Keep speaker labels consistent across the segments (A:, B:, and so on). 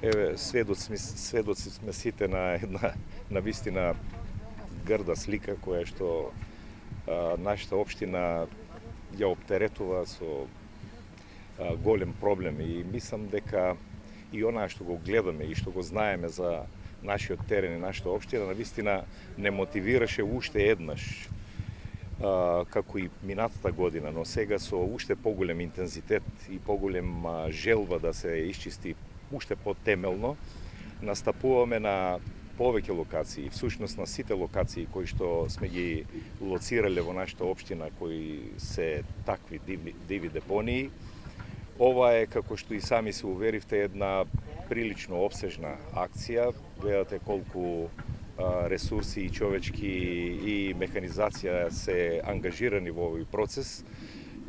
A: Еве, сведоци сме сите на една навистина грда слика која што нашата општина ја оптеретува со голем проблем и мислам дека и онаа што го гледаме и што го знаеме за нашиот терен и нашата општина навистина не мотивираше уште еднаш како и минатата година, но сега со уште поголем интензитет и поголем желба да се исчисти уште потемелно, настапуваме на повеќе локации, всушност на сите локации кои што сме ги лоцирале во нашата општина, кои се такви диви депонии. Ова е, како што и сами се уверивте, една прилично обсежна акција. Гледате колку ресурси и човечки и механизација се ангажирани во овој процес.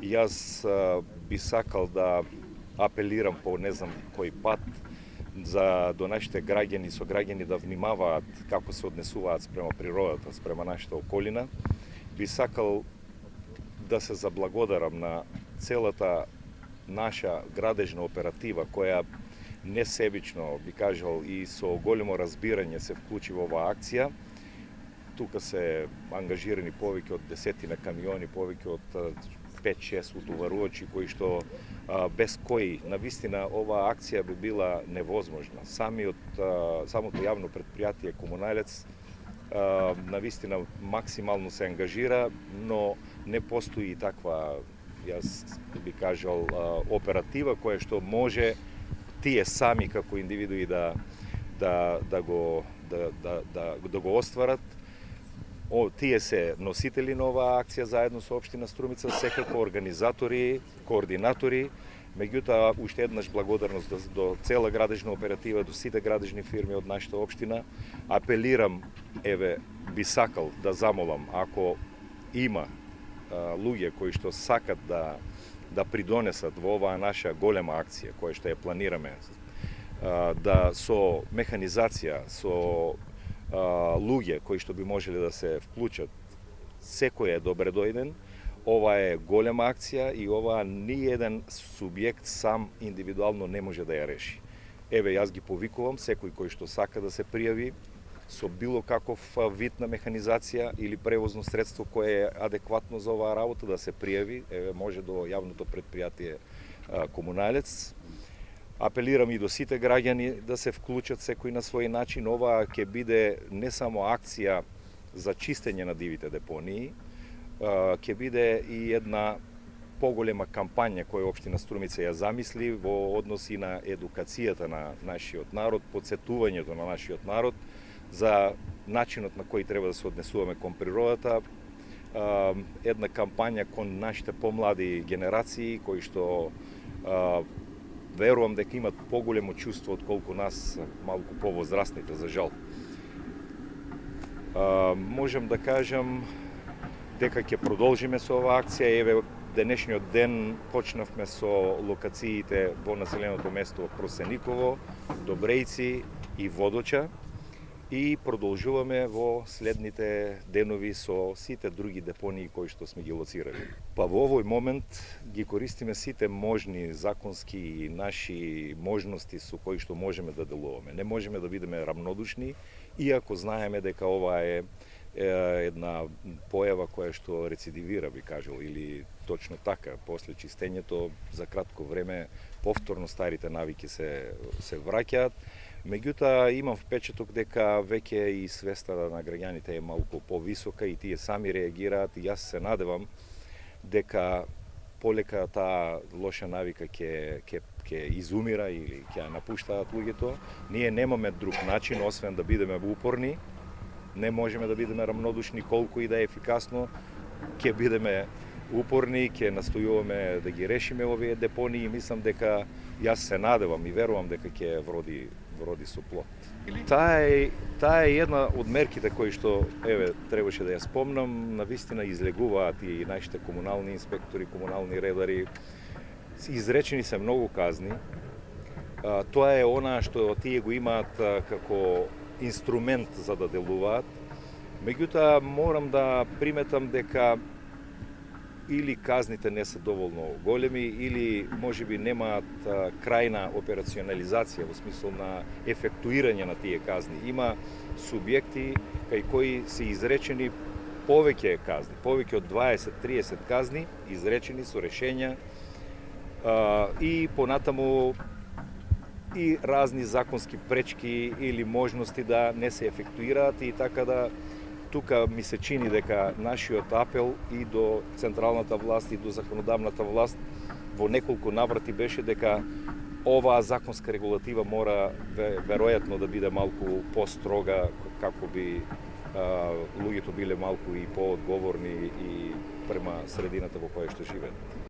A: Јас би сакал да апелирам по не знам кој пат до нашите граѓани, со граѓани да внимаваат како се однесуваат спрема природата, спрема нашата околина. Би сакал да се заблагодарам на целата наша градежна оператива која несебично, би кажал, и со големо разбирање се вклучи во оваа акција. Тука се ангажирани повеќе од 10 камиони, повеќе од 5-6 утоварувачи кои што без кои навистина оваа акција би била невозможна. Самото јавно предпријатие Комуналец навистина максимално се ангажира, но не постои таква, јас би кажал, оператива која што може тие сами како индивидуи да го остварат. Тие се носители на оваа акција заедно со општина Струмица, секако организатори, координатори. Меѓутоа, уште еднаш благодарност до цела градежна оператива, до сите градежни фирми од нашата општина. Апелирам, би сакал да замолам, ако има луѓе кои што сакат да придонесат во оваа наша голема акција, која што ја планираме, да со механизација, со луѓе кои што би можеле да се вклучат, секој е добре дојден. Ова е голема акција и ова ни еден субјект сам индивидуално не може да ја реши. Јас ги повикувам секој кој што сака да се пријави со било каков вид на механизација или превозно средство кое е адекватно за оваа работа да се пријави, може до јавното предпријатие Комуналец. Апелирам и до сите граѓани да се вклучат секој на свој начин. Ова ќе биде не само акција за чистење на дивите депонии, ќе биде и една поголема кампања која општина Струмица ја замисли во односи на едукацијата на нашиот народ, потсетувањето на нашиот народ за начинот на кој треба да се однесуваме кон природата, една кампања кон нашите помлади генерации кои што верувам дека имат поголемо чувство отколку нас малку повозрастните, за жал. Можам да кажам дека ќе продолжиме со оваа акција. Денешниот ден почнавме со локациите во населеното место Просениково, Добрејци и Водоча и продолжуваме во следните денови со сите други депонии кои што сме ги лоцирали. Па во овој момент ги користиме сите можни законски и наши можности со кои што можеме да делуваме. Не можеме да бидеме рамнодушни, иако знаеме дека ова е една појава која што рецидивира, би кажал, или точно така, после чистењето за кратко време повторно старите навики се враќаат. Меѓутоа, имам впечаток дека веќе и свеста на граѓаните е малку повисока и тие сами реагираат и јас се надевам дека полека таа лоша навика ќе изумира или ќе ја напуштаат луѓето. Ние немаме друг начин освен да бидеме упорни. Не можеме да бидеме рамнодушни колку и да е ефикасно. Ќе бидеме упорни, ќе настојуваме да ги решиме овие депонии и мислам дека јас се надевам и верувам дека ќе вроди со плод. Таа е една од мерките кои што требаше да ја спомнам. Навистина излегуваат и нашите комунални инспектори, комунални редари. Изречени се многу казни. Тоа е она што тие го имаат како инструмент за да делуваат. Меѓутоа, морам да приметам дека или казните не се доволно големи, или можеби немаат крајна операционализација во смисол на ефектуирање на тие казни. Има субјекти кај кои се изречени повеќе казни, повеќе од 20-30 казни изречени со решења и понатаму и разни законски пречки или можности да не се ефектуираат, и така да тука ми се чини дека нашиот апел и до централната власт и до законодавната власт во неколку наврати беше дека оваа законска регулатива мора веројатно да биде малку построга, како би луѓето биле малку и поодговорни и према средината во која што живеат.